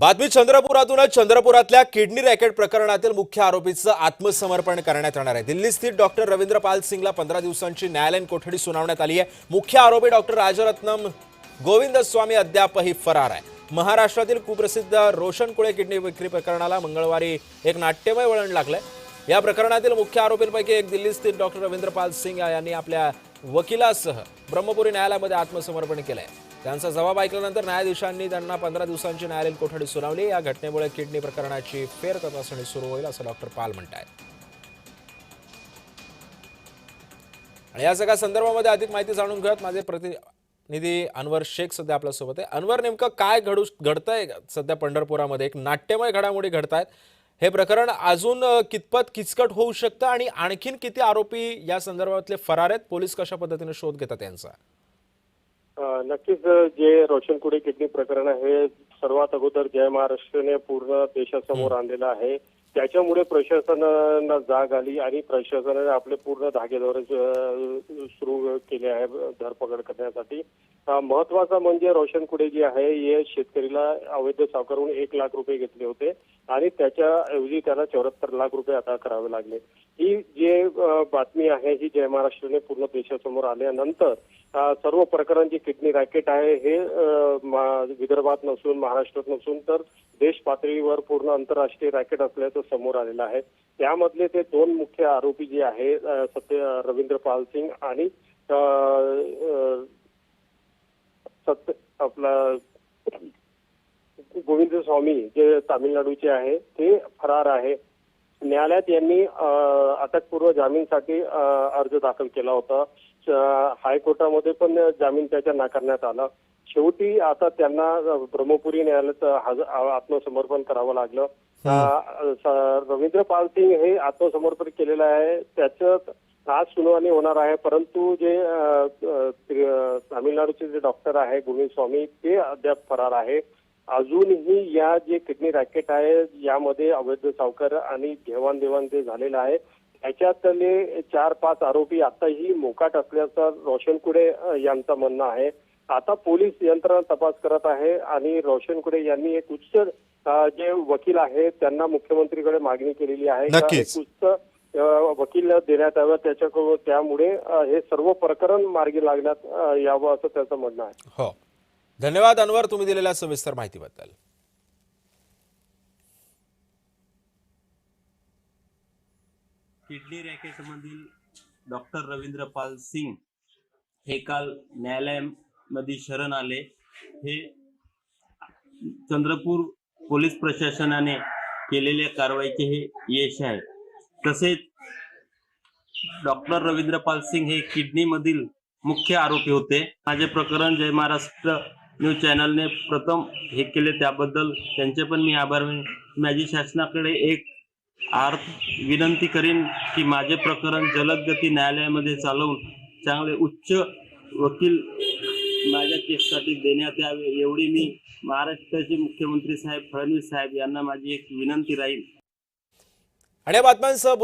बातमी चंद्रपुरातूनच. चंद्रपुरातल्या kidney racket प्रकरणातील मुख्य आरोपीचं आत्मसमर्पण करण्यात येणार आहे. दिल्ली स्थित डॉक्टर रवींद्र पाल सिंगला 15 दिवसांची न्यायालयीन कोठडी सुनावण्यात आली आहे. मुख्य आरोपी डॉक्टर राजरत्नम गोविंदस्वामी अद्यापही फरार आहे. महाराष्ट्रातील कुप्रसिद्ध रोशन कुळे किडनी विक्री प्रकरणाला मंगळवारी एक नाट्यमय वळण लागलंय. या प्रकरणातील मुख्य आरोपींपैकी एक दिल्ली स्थित डॉक्टर रवींद्र पाल सिंग यांनी आपल्या वकिलासह ब्रह्मपुरी न्यायालयामध्ये आत्मसमर्पण केलंय. त्यांचा जबाब ऐकल्यानंतर न्यायाधीशांनी त्यांना 15 दिवसांची न्यायालयीन कोठडी सुनावली. या घटनेमुळे किडनी प्रकरणाची फेर तपासणी सुरू होईल असं डॉक्टर पाल म्हणतात. आणि या सगळ्या संदर्भामध्ये अधिक माहिती जाणून घेऊयात. माझे प्रतिनिधी अनवर शेख सध्या आपल्या सोबत आहे. अनवर, नेमकं काय घडतंय सध्या पंढरपुरामध्ये? एक नाट्यमय घडामोडी घडतायत. हे प्रकरण अजून कितपत किचकट होऊ शकतं आणि आणखीन किती आरोपी या संदर्भातले फरार आहेत? पोलीस कशा पद्धतीने शोध घेतात यांचा? नक्कीच जे रोशन कुळे किडनी प्रकरण आहे सर्वात अगोदर जय महाराष्ट्रने पूर्ण देशासमोर आणलेलं आहे. त्याच्यामुळे प्रशासनाला जाग आली आणि प्रशासनाने आपले पूर्ण धागेदौरे सुरू केले आहे धरपकड करण्यासाठी. महत्वाचा म्हणजे रोशन कुळे जे आहे हे शेतकरीला अवैध सावकारून 1 लाख रुपये घेतले होते आणि त्याच्याऐवजी त्याला 74 लाख रुपये अदा करावे लागले. ही जे बातमी आहे ही जय महाराष्ट्रने पूर्ण देशासमोर आल्यानंतर सर्व प्रकरण जे किडनी रॅकेट आहे हे विदर्भात नसून महाराष्ट्रात नसून तर देश पातळीवर पूर्ण आंतरराष्ट्रीय रॅकेट असल्याचं समोर आलेलं आहे. त्यामधले ते 2 मुख्य आरोपी जे आहे रवींद्र पाल सिंग आणि आपला गोविंद स्वामी जे तामिळनाडूचे आहे ते फरार आहे. न्यायालयात यांनी अटकपूर्व जामीनसाठी अर्ज दाखल केला होता. हायकोर्टामध्ये पण जामीन त्याच्या नाकारण्यात आला. शेवटी आता त्यांना ब्रह्मपुरी न्यायालयात आत्मसमर्पण करावं लागलं. रवींद्र पाल सिंग हे आत्मसमर्पण केलेलं आहे. त्याच्यात आज सुनावणी होणार आहे. परंतु जे तामिळनाडूचे जे डॉक्टर आहे गोविंद स्वामी ते अद्याप फरार आहे. अजूनही या जे किडनी रॅकेट आहे यामध्ये अवैध सावकार आणि देवाणदेवाण जे झालेलं आहे त्याच्यातले 4-5 आरोपी आताही मोकाट असल्याचं रोशन कुळे यांचं म्हणणं आहे. आता पोलीस यंत्रणा तपास करत आहे आणि रोशन कुळे यांनी एक उच्च जे वकील आहे त्यांना मुख्यमंत्रीकडे मागणी केलेली आहे. उच्च वकील देण्यात यावं त्याच्याकडून, त्यामुळे हे सर्व प्रकरण मार्गी लागण्यात यावं असं त्याचं म्हणणं आहे. हो, धन्यवाद अनवर, तुम्ही दिलेल्या सविस्तर माहितीबद्दल. किडनी रॅकेटमधील डॉक्टर रवींद्र पाल सिंग हे काल न्यायालयामध्ये शरण आले. हे चंद्रपूर पोलीस प्रशासनाने केलेल्या कारवाईचे हे यश आहे. तसेच डॉक्टर रवींद्र पाल सिंग हे किडनी मधील मुख्य आरोपी होते. माझे प्रकरण जय महाराष्ट्र न्यूज चॅनलने प्रथम हे केले त्याबद्दल त्यांचे पण मी आभार मानतो. माझी शासनाकडे एक विनंती करीन की माझे प्रकरण जलद गती न्यायालयामध्ये चालवून चांगले उच्च वकील माझ्या केससाठी देण्यात यावे एवढी मी महाराष्ट्राचे मुख्यमंत्री साहेब फडणवीस साहेब यांना माझी एक विनंती राहील. आणि या बातम्यांसह